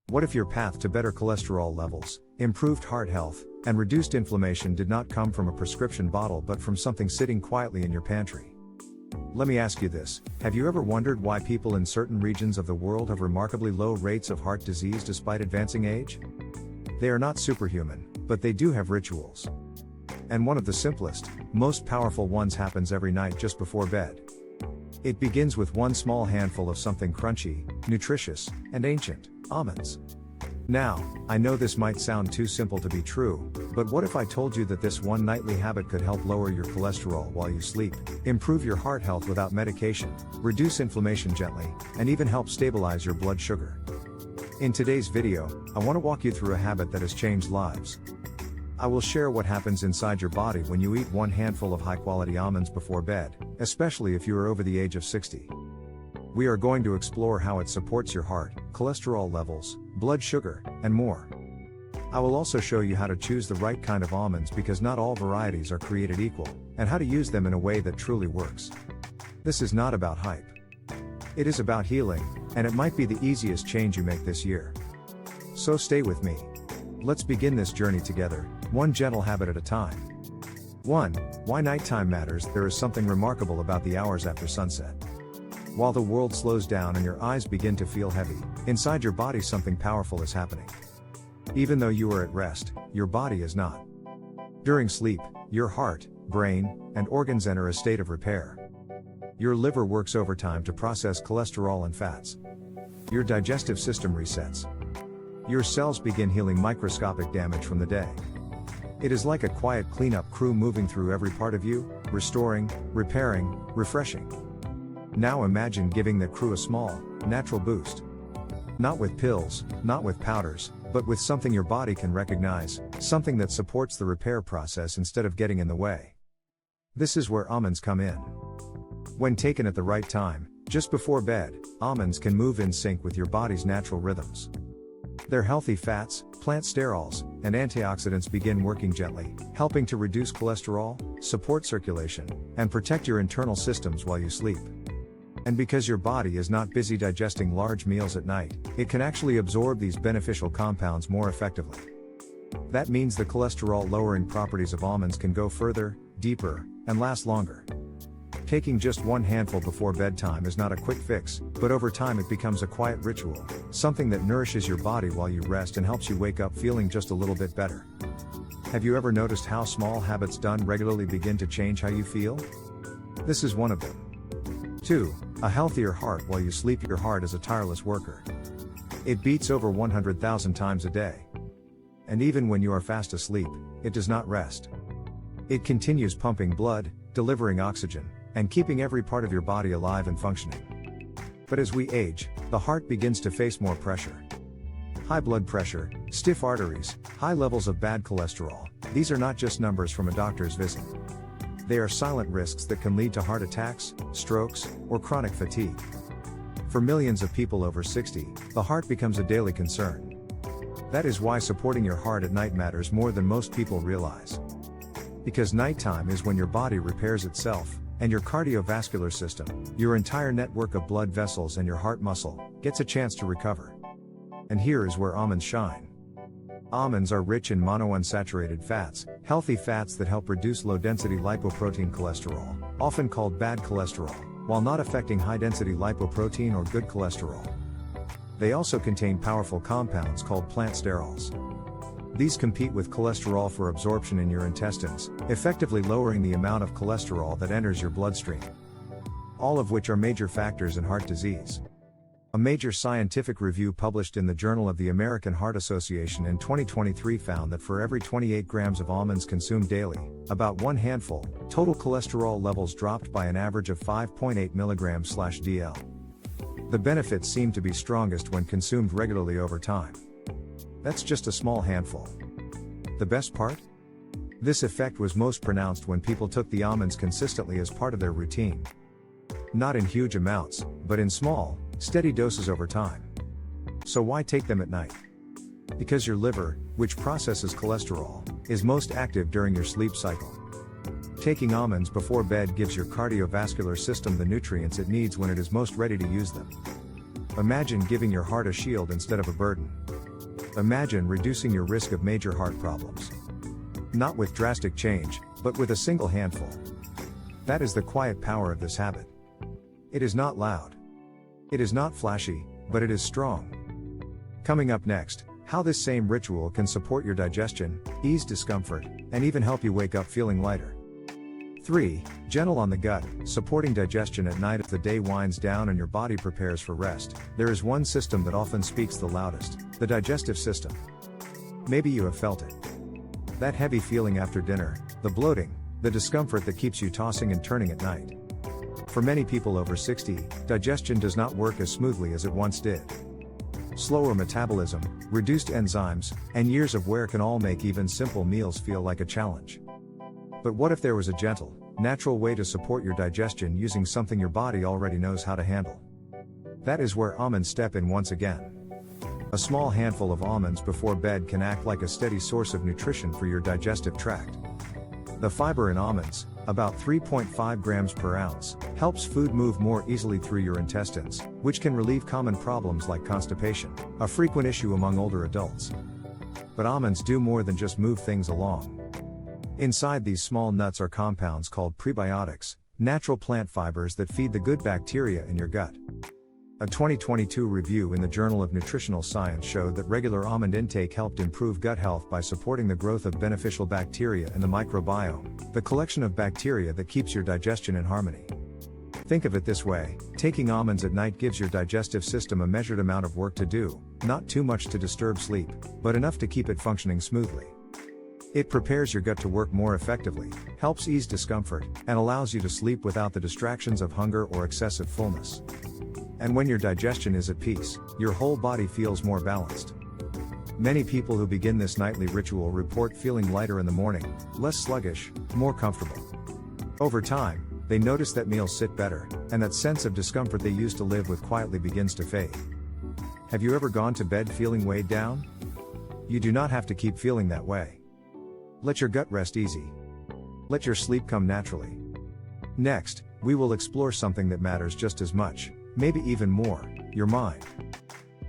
What if your path to better cholesterol levels, improved heart health, and reduced inflammation did not come from a prescription bottle but from something sitting quietly in your pantry? Let me ask you this, have you ever wondered why people in certain regions of the world have remarkably low rates of heart disease despite advancing age? They are not superhuman, but they do have rituals. And one of the simplest, most powerful ones happens every night just before bed. It begins with one small handful of something crunchy, nutritious, and ancient, almonds. Now, I know this might sound too simple to be true, but what if I told you that this one nightly habit could help lower your cholesterol while you sleep, improve your heart health without medication, reduce inflammation gently, and even help stabilize your blood sugar? In today's video, I want to walk you through a habit that has changed lives. I will share what happens inside your body when you eat one handful of high-quality almonds before bed, especially if you are over the age of 60. We are going to explore how it supports your heart, cholesterol levels, blood sugar, and more. I will also show you how to choose the right kind of almonds because not all varieties are created equal, and how to use them in a way that truly works. This is not about hype. It is about healing, and it might be the easiest change you make this year. So stay with me. Let's begin this journey together, one gentle habit at a time. 1. Why nighttime matters. There is something remarkable about the hours after sunset. While the world slows down and your eyes begin to feel heavy, inside your body something powerful is happening. Even though you are at rest, your body is not. During sleep, your heart, brain, and organs enter a state of repair. Your liver works overtime to process cholesterol and fats. Your digestive system resets. Your cells begin healing microscopic damage from the day. It is like a quiet cleanup crew moving through every part of you, restoring, repairing, refreshing. Now imagine giving that crew a small, natural boost. Not with pills, not with powders, but with something your body can recognize, something that supports the repair process instead of getting in the way. This is where almonds come in. When taken at the right time, just before bed, almonds can move in sync with your body's natural rhythms. Their healthy fats, plant sterols, and antioxidants begin working gently, helping to reduce cholesterol, support circulation, and protect your internal systems while you sleep. And because your body is not busy digesting large meals at night, it can actually absorb these beneficial compounds more effectively. That means the cholesterol-lowering properties of almonds can go further, deeper, and last longer. Taking just one handful before bedtime is not a quick fix, but over time it becomes a quiet ritual, something that nourishes your body while you rest and helps you wake up feeling just a little bit better. Have you ever noticed how small habits done regularly begin to change how you feel? This is one of them. 2. A healthier heart. While you sleep, your heart is a tireless worker. It beats over 100,000 times a day. And even when you are fast asleep, it does not rest. It continues pumping blood, delivering oxygen, and keeping every part of your body alive and functioning. But as we age, the heart begins to face more pressure. High blood pressure, stiff arteries, high levels of bad cholesterol, these are not just numbers from a doctor's visit. They are silent risks that can lead to heart attacks, strokes, or chronic fatigue. For millions of people over 60, the heart becomes a daily concern. That is why supporting your heart at night matters more than most people realize. Because nighttime is when your body repairs itself, and your cardiovascular system, your entire network of blood vessels and your heart muscle, gets a chance to recover. And here is where almonds shine. Almonds are rich in monounsaturated fats, healthy fats that help reduce low-density lipoprotein cholesterol, often called bad cholesterol, while not affecting high-density lipoprotein or good cholesterol. They also contain powerful compounds called plant sterols. These compete with cholesterol for absorption in your intestines, effectively lowering the amount of cholesterol that enters your bloodstream. All of which are major factors in heart disease. A major scientific review published in the Journal of the American Heart Association in 2023 found that for every 28 grams of almonds consumed daily, about one handful, total cholesterol levels dropped by an average of 5.8 mg/dl. The benefits seem to be strongest when consumed regularly over time. That's just a small handful. The best part? This effect was most pronounced when people took the almonds consistently as part of their routine. Not in huge amounts, but in small, steady doses over time. So why take them at night? Because your liver, which processes cholesterol, is most active during your sleep cycle. Taking almonds before bed gives your cardiovascular system the nutrients it needs when it is most ready to use them. Imagine giving your heart a shield instead of a burden. Imagine reducing your risk of major heart problems. Not with drastic change, but with a single handful. That is the quiet power of this habit. It is not loud. It is not flashy, but it is strong. Coming up next, how this same ritual can support your digestion, ease discomfort, and even help you wake up feeling lighter. 3. Gentle on the gut, supporting digestion at night. As the day winds down and your body prepares for rest, there is one system that often speaks the loudest: the digestive system. Maybe you have felt it. That heavy feeling after dinner, the bloating, the discomfort that keeps you tossing and turning at night. For many people over 60, digestion does not work as smoothly as it once did. Slower metabolism, reduced enzymes, and years of wear can all make even simple meals feel like a challenge. But what if there was a gentle, natural way to support your digestion using something your body already knows how to handle? That is where almonds step in once again. A small handful of almonds before bed can act like a steady source of nutrition for your digestive tract. The fiber in almonds, about 3.5 grams per ounce, helps food move more easily through your intestines, which can relieve common problems like constipation, a frequent issue among older adults. But almonds do more than just move things along. Inside these small nuts are compounds called prebiotics, natural plant fibers that feed the good bacteria in your gut. A 2022 review in the Journal of Nutritional Science showed that regular almond intake helped improve gut health by supporting the growth of beneficial bacteria in the microbiome, the collection of bacteria that keeps your digestion in harmony. Think of it this way: taking almonds at night gives your digestive system a measured amount of work to do, not too much to disturb sleep, but enough to keep it functioning smoothly. It prepares your gut to work more effectively, helps ease discomfort, and allows you to sleep without the distractions of hunger or excessive fullness. And when your digestion is at peace, your whole body feels more balanced. Many people who begin this nightly ritual report feeling lighter in the morning, less sluggish, more comfortable. Over time, they notice that meals sit better, and that sense of discomfort they used to live with quietly begins to fade. Have you ever gone to bed feeling weighed down? You do not have to keep feeling that way. Let your gut rest easy. Let your sleep come naturally. Next, we will explore something that matters just as much, maybe even more: your mind.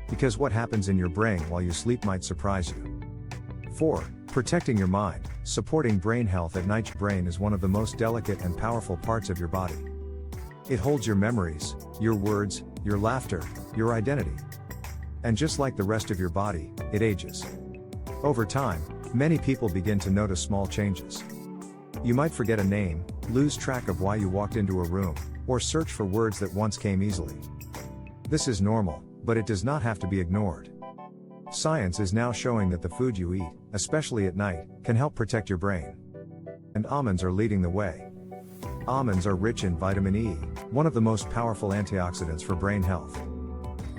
Because what happens in your brain while you sleep might surprise you. 4. Protecting your mind, supporting brain health at night. Your brain is one of the most delicate and powerful parts of your body. It holds your memories, your words, your laughter, your identity. And just like the rest of your body, it ages. Over time, many people begin to notice small changes. You might forget a name, lose track of why you walked into a room, or search for words that once came easily. This is normal, but it does not have to be ignored. Science is now showing that the food you eat, especially at night, can help protect your brain. And almonds are leading the way. Almonds are rich in vitamin E, one of the most powerful antioxidants for brain health.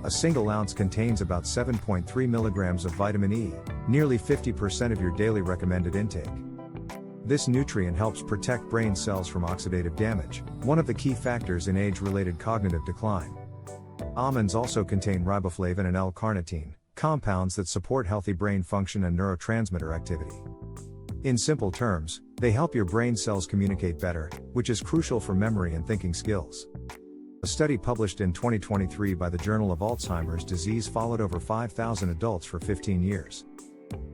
A single ounce contains about 7.3 milligrams of vitamin E, nearly 50% of your daily recommended intake. This nutrient helps protect brain cells from oxidative damage, one of the key factors in age-related cognitive decline. Almonds also contain riboflavin and L-carnitine, compounds that support healthy brain function and neurotransmitter activity. In simple terms, they help your brain cells communicate better, which is crucial for memory and thinking skills. A study published in 2023 by the Journal of Alzheimer's Disease followed over 5,000 adults for 15 years.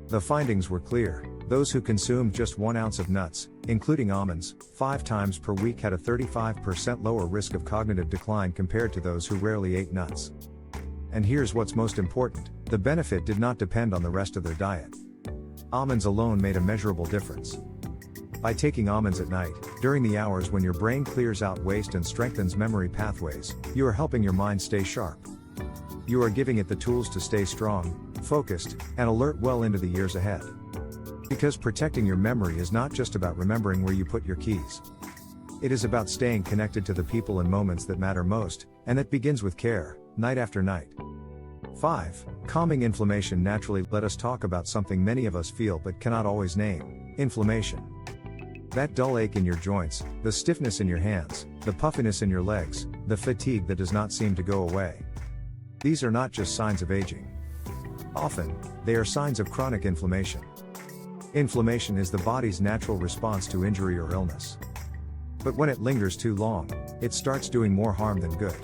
The findings were clear: those who consumed just 1 ounce of nuts, including almonds, 5 times per week had a 35% lower risk of cognitive decline compared to those who rarely ate nuts. And here's what's most important: the benefit did not depend on the rest of their diet. Almonds alone made a measurable difference. By taking almonds at night, during the hours when your brain clears out waste and strengthens memory pathways, you are helping your mind stay sharp. You are giving it the tools to stay strong, focused, and alert well into the years ahead. Because protecting your memory is not just about remembering where you put your keys. It is about staying connected to the people and moments that matter most, and that begins with care, night after night. 5. Calming inflammation naturally. Let us talk about something many of us feel but cannot always name: inflammation. That dull ache in your joints, the stiffness in your hands, the puffiness in your legs, the fatigue that does not seem to go away. These are not just signs of aging. Often, they are signs of chronic inflammation. Inflammation is the body's natural response to injury or illness. But when it lingers too long, it starts doing more harm than good.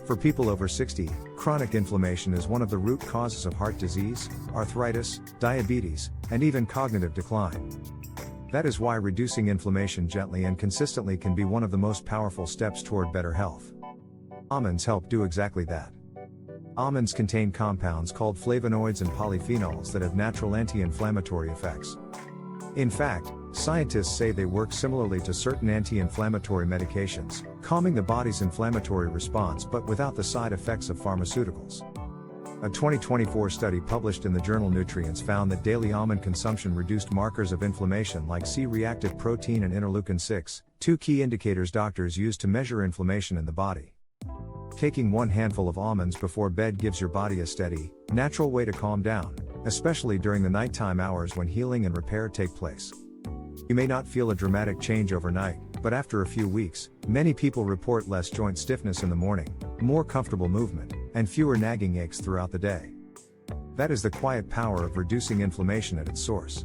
For people over 60, Chronic inflammation is one of the root causes of heart disease, arthritis, diabetes, and even cognitive decline. That is why reducing inflammation gently and consistently can be one of the most powerful steps toward better health. Almonds help do exactly that. Almonds contain compounds called flavonoids and polyphenols that have natural anti-inflammatory effects. In fact, scientists say they work similarly to certain anti-inflammatory medications, calming the body's inflammatory response but without the side effects of pharmaceuticals. A 2024 study published in the journal Nutrients found that daily almond consumption reduced markers of inflammation like C-reactive protein and interleukin-6, two key indicators doctors use to measure inflammation in the body. Taking one handful of almonds before bed gives your body a steady, natural way to calm down, especially during the nighttime hours when healing and repair take place. You may not feel a dramatic change overnight, but after a few weeks, many people report less joint stiffness in the morning, more comfortable movement, and fewer nagging aches throughout the day. That is the quiet power of reducing inflammation at its source.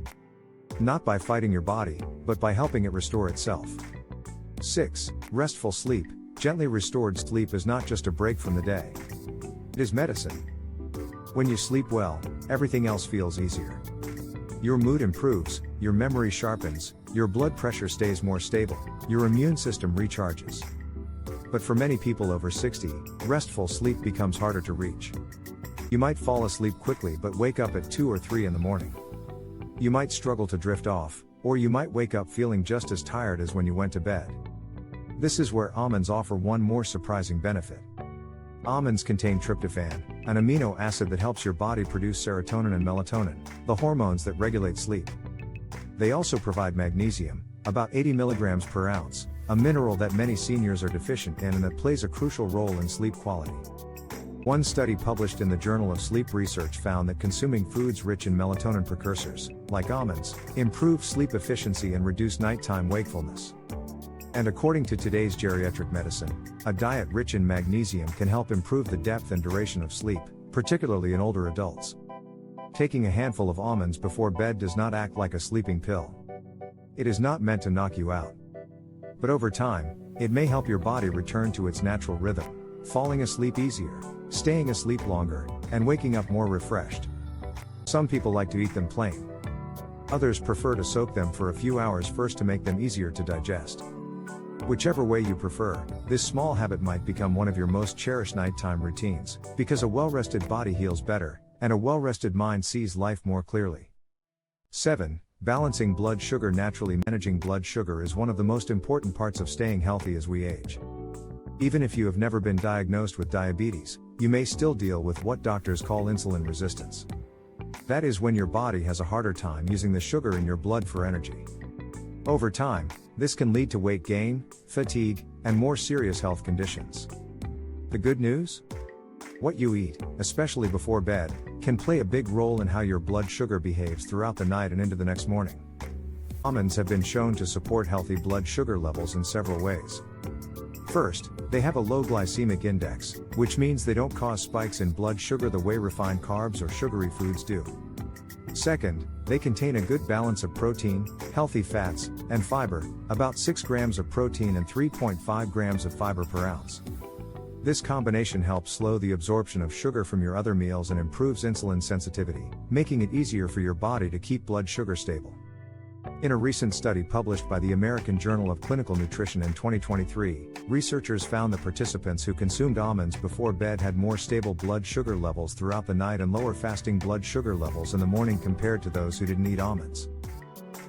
Not by fighting your body, but by helping it restore itself. 6. Restful sleep. Gently restored sleep is not just a break from the day. It is medicine. When you sleep well, everything else feels easier. Your mood improves, your memory sharpens, your blood pressure stays more stable, your immune system recharges. But for many people over 60, restful sleep becomes harder to reach. You might fall asleep quickly but wake up at 2 or 3 in the morning. You might struggle to drift off, or you might wake up feeling just as tired as when you went to bed. This is where almonds offer one more surprising benefit. Almonds contain tryptophan, an amino acid that helps your body produce serotonin and melatonin, the hormones that regulate sleep. They also provide magnesium, about 80 milligrams per ounce, a mineral that many seniors are deficient in and that plays a crucial role in sleep quality. One study published in the Journal of Sleep Research found that consuming foods rich in melatonin precursors, like almonds, improve sleep efficiency and reduce nighttime wakefulness. And according to today's geriatric medicine, a diet rich in magnesium can help improve the depth and duration of sleep, particularly in older adults. Taking a handful of almonds before bed does not act like a sleeping pill. It is not meant to knock you out. But over time, it may help your body return to its natural rhythm, falling asleep easier, staying asleep longer, and waking up more refreshed. Some people like to eat them plain. Others prefer to soak them for a few hours first to make them easier to digest. Whichever way you prefer, this small habit might become one of your most cherished nighttime routines, because a well-rested body heals better, and a well-rested mind sees life more clearly. 7. Balancing blood sugar. Naturally managing blood sugar is one of the most important parts of staying healthy as we age. Even if you have never been diagnosed with diabetes, you may still deal with what doctors call insulin resistance. That is when your body has a harder time using the sugar in your blood for energy. Over time, this can lead to weight gain, fatigue, and more serious health conditions. The good news? What you eat, especially before bed, can play a big role in how your blood sugar behaves throughout the night and into the next morning. Almonds have been shown to support healthy blood sugar levels in several ways. First, they have a low glycemic index, which means they don't cause spikes in blood sugar the way refined carbs or sugary foods do. Second, they contain a good balance of protein, healthy fats, and fiber, about 6 grams of protein and 3.5 grams of fiber per ounce. This combination helps slow the absorption of sugar from your other meals and improves insulin sensitivity, making it easier for your body to keep blood sugar stable. In a recent study published by the American Journal of Clinical Nutrition in 2023, researchers found that participants who consumed almonds before bed had more stable blood sugar levels throughout the night and lower fasting blood sugar levels in the morning compared to those who didn't eat almonds.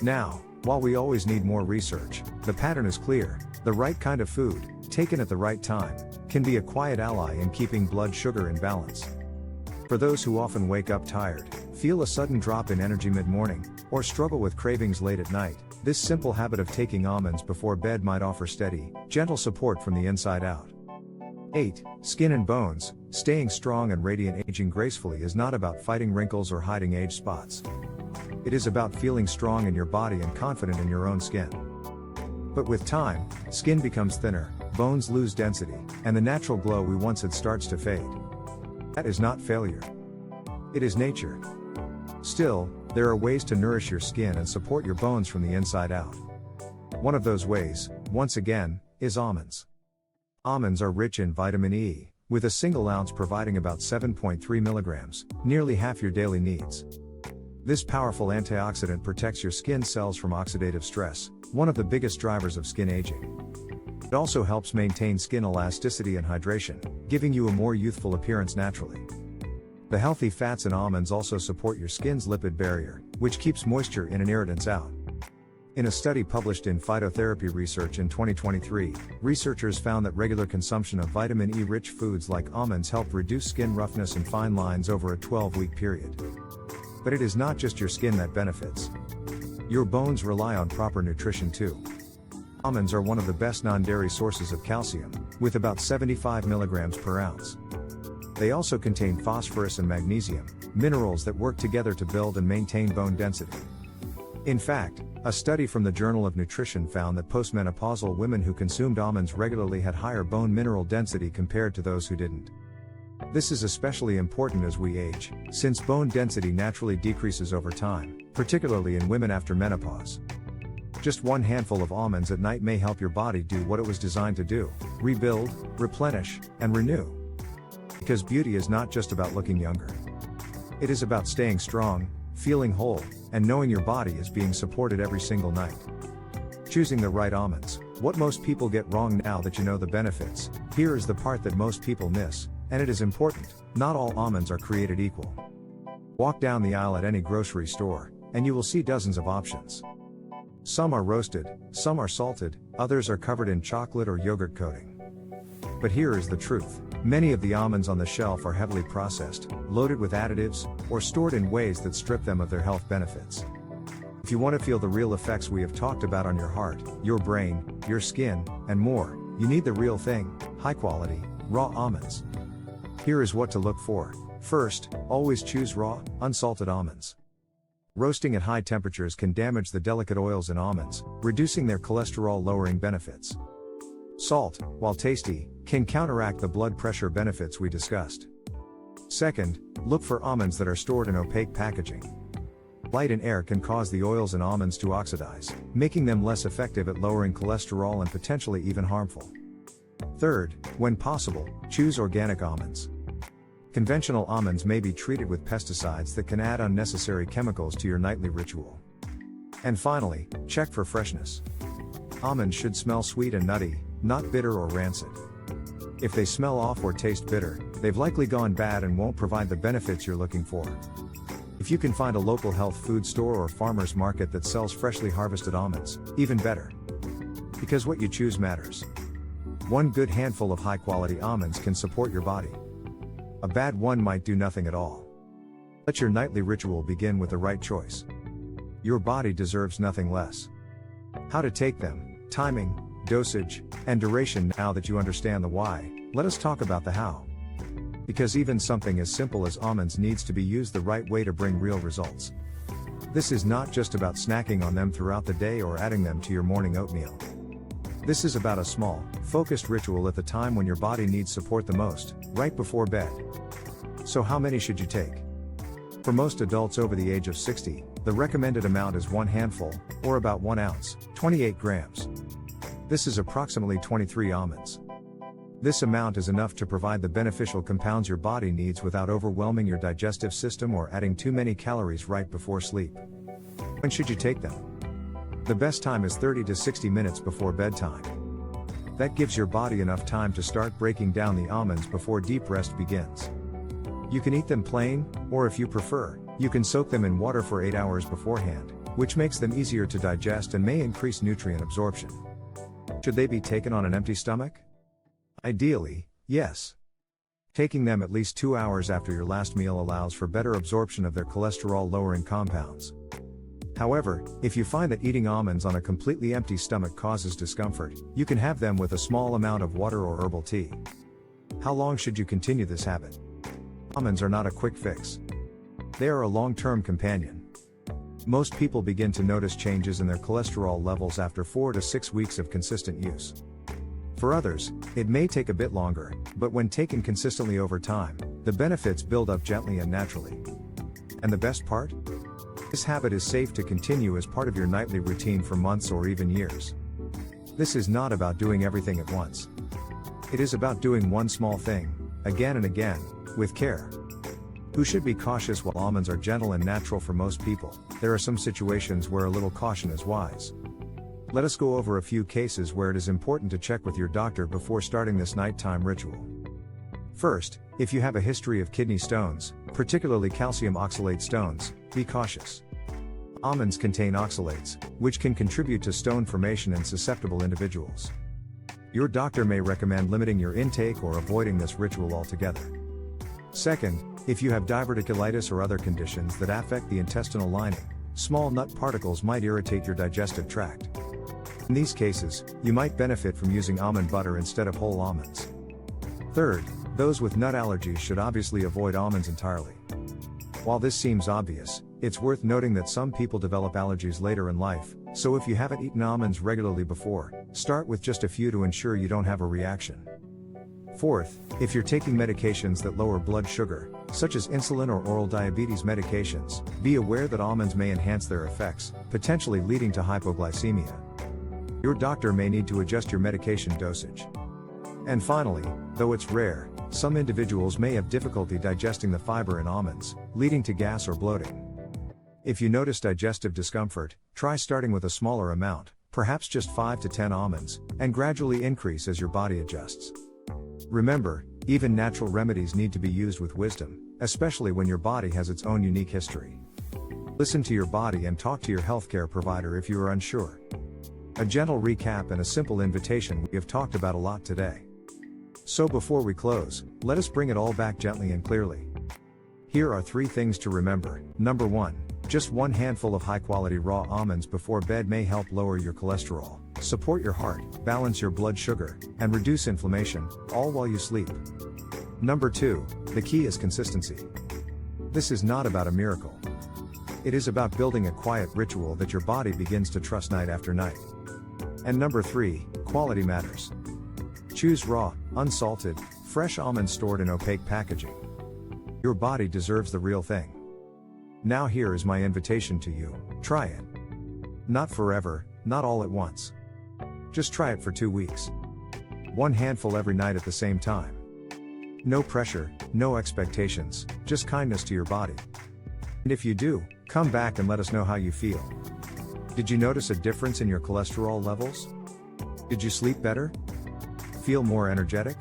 Now, while we always need more research, the pattern is clear: the right kind of food, taken at the right time, can be a quiet ally in keeping blood sugar in balance. For those who often wake up tired, feel a sudden drop in energy mid-morning, or struggle with cravings late at night, this simple habit of taking almonds before bed might offer steady, gentle support from the inside out. 8. Skin and bones. Staying strong and radiant. Aging gracefully is not about fighting wrinkles or hiding age spots. It is about feeling strong in your body and confident in your own skin. But with time, skin becomes thinner, bones lose density, and the natural glow we once had starts to fade. That is not failure. It is nature. Still, there are ways to nourish your skin and support your bones from the inside out. One of those ways, once again, is almonds. Almonds are rich in vitamin E, with a single ounce providing about 7.3 milligrams, nearly half your daily needs. This powerful antioxidant protects your skin cells from oxidative stress, one of the biggest drivers of skin aging. It also helps maintain skin elasticity and hydration, giving you a more youthful appearance naturally. The healthy fats in almonds also support your skin's lipid barrier, which keeps moisture in and irritants out. In a study published in Phytotherapy Research in 2023, researchers found that regular consumption of vitamin E-rich foods like almonds helped reduce skin roughness and fine lines over a 12-week period. But it is not just your skin that benefits. Your bones rely on proper nutrition too. Almonds are one of the best non-dairy sources of calcium, with about 75 milligrams per ounce. They also contain phosphorus and magnesium, minerals that work together to build and maintain bone density. In fact, a study from the Journal of Nutrition found that postmenopausal women who consumed almonds regularly had higher bone mineral density compared to those who didn't. This is especially important as we age, since bone density naturally decreases over time, particularly in women after menopause. Just one handful of almonds at night may help your body do what it was designed to do: rebuild, replenish, and renew. Because beauty is not just about looking younger. It is about staying strong, feeling whole, and knowing your body is being supported every single night. Choosing the right almonds. What most people get wrong. Now that you know the benefits, here is the part that most people miss, and it is important: not all almonds are created equal. Walk down the aisle at any grocery store, and you will see dozens of options. Some are roasted, some are salted, others are covered in chocolate or yogurt coating. But here is the truth: many of the almonds on the shelf are heavily processed, loaded with additives, or stored in ways that strip them of their health benefits. If you want to feel the real effects we have talked about on your heart, your brain, your skin, and more, you need the real thing: high-quality, raw almonds. Here is what to look for. First, always choose raw, unsalted almonds. Roasting at high temperatures can damage the delicate oils in almonds, reducing their cholesterol-lowering benefits. Salt, while tasty, can counteract the blood pressure benefits we discussed. Second, look for almonds that are stored in opaque packaging. Light and air can cause the oils in almonds to oxidize, making them less effective at lowering cholesterol and potentially even harmful. Third, when possible, choose organic almonds. Conventional almonds may be treated with pesticides that can add unnecessary chemicals to your nightly ritual. And finally, check for freshness. Almonds should smell sweet and nutty, not bitter or rancid. If they smell off or taste bitter, they've likely gone bad and won't provide the benefits you're looking for. If you can find a local health food store or farmer's market that sells freshly harvested almonds, even better. Because what you choose matters. One good handful of high-quality almonds can support your body. A bad one might do nothing at all. Let your nightly ritual begin with the right choice. Your body deserves nothing less. How to take them, timing, dosage, and duration. Now that you understand the why, let us talk about the how. Because even something as simple as almonds needs to be used the right way to bring real results. This is not just about snacking on them throughout the day or adding them to your morning oatmeal. This is about a small, focused ritual at the time when your body needs support the most, right before bed. So how many should you take? For most adults over the age of 60, the recommended amount is one handful, or about 1 ounce, 28 grams. This is approximately 23 almonds. This amount is enough to provide the beneficial compounds your body needs without overwhelming your digestive system or adding too many calories right before sleep. When should you take them? The best time is 30 to 60 minutes before bedtime. That gives your body enough time to start breaking down the almonds before deep rest begins. You can eat them plain, or if you prefer, you can soak them in water for 8 hours beforehand, which makes them easier to digest and may increase nutrient absorption. Should they be taken on an empty stomach? Ideally, yes. Taking them at least 2 hours after your last meal allows for better absorption of their cholesterol-lowering compounds. However, if you find that eating almonds on a completely empty stomach causes discomfort, you can have them with a small amount of water or herbal tea. How long should you continue this habit? Almonds are not a quick fix. They are a long-term companion. Most people begin to notice changes in their cholesterol levels after 4 to 6 weeks of consistent use. For others, it may take a bit longer, but when taken consistently over time, the benefits build up gently and naturally. And the best part? This habit is safe to continue as part of your nightly routine for months or even years. This is not about doing everything at once. It is about doing one small thing, again and again, with care. Who should be cautious? While almonds are gentle and natural for most people, there are some situations where a little caution is wise. Let us go over a few cases where it is important to check with your doctor before starting this nighttime ritual. First, if you have a history of kidney stones, particularly calcium oxalate stones, be cautious. Almonds contain oxalates, which can contribute to stone formation in susceptible individuals. Your doctor may recommend limiting your intake or avoiding this ritual altogether. Second, if you have diverticulitis or other conditions that affect the intestinal lining, small nut particles might irritate your digestive tract. In these cases, you might benefit from using almond butter instead of whole almonds. Third, those with nut allergies should obviously avoid almonds entirely. While this seems obvious, it's worth noting that some people develop allergies later in life, so if you haven't eaten almonds regularly before, start with just a few to ensure you don't have a reaction. Fourth, if you're taking medications that lower blood sugar, such as insulin or oral diabetes medications, be aware that almonds may enhance their effects, potentially leading to hypoglycemia. Your doctor may need to adjust your medication dosage. And finally, though it's rare, some individuals may have difficulty digesting the fiber in almonds, leading to gas or bloating. If you notice digestive discomfort, try starting with a smaller amount, perhaps just 5 to 10 almonds, and gradually increase as your body adjusts. Remember, even natural remedies need to be used with wisdom, especially when your body has its own unique history. Listen to your body and talk to your healthcare provider if you are unsure. A gentle recap and a simple invitation. We have talked about a lot today. So before we close, let us bring it all back gently and clearly. Here are 3 things to remember. Number 1. Just 1 handful of high-quality raw almonds before bed may help lower your cholesterol, support your heart, balance your blood sugar, and reduce inflammation, all while you sleep. Number 2. The key is consistency. This is not about a miracle. It is about building a quiet ritual that your body begins to trust night after night. And number 3, quality matters. Choose raw, unsalted, fresh almonds stored in opaque packaging. Your body deserves the real thing. Now here is my invitation to you, try it. Not forever, not all at once. Just try it for 2 weeks. 1 handful every night at the same time. No pressure, no expectations, just kindness to your body. And if you do, come back and let us know how you feel. Did you notice a difference in your cholesterol levels? Did you sleep better? Feel more energetic?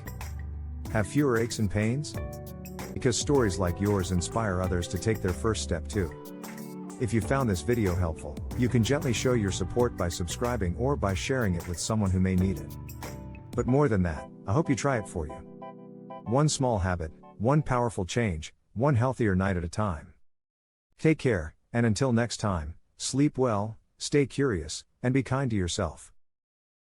Have fewer aches and pains? Because stories like yours inspire others to take their first step too. If you found this video helpful, you can gently show your support by subscribing or by sharing it with someone who may need it. But more than that, I hope you try it for you. 1 small habit, 1 powerful change, 1 healthier night at a time. Take care, and until next time, sleep well, stay curious, and be kind to yourself.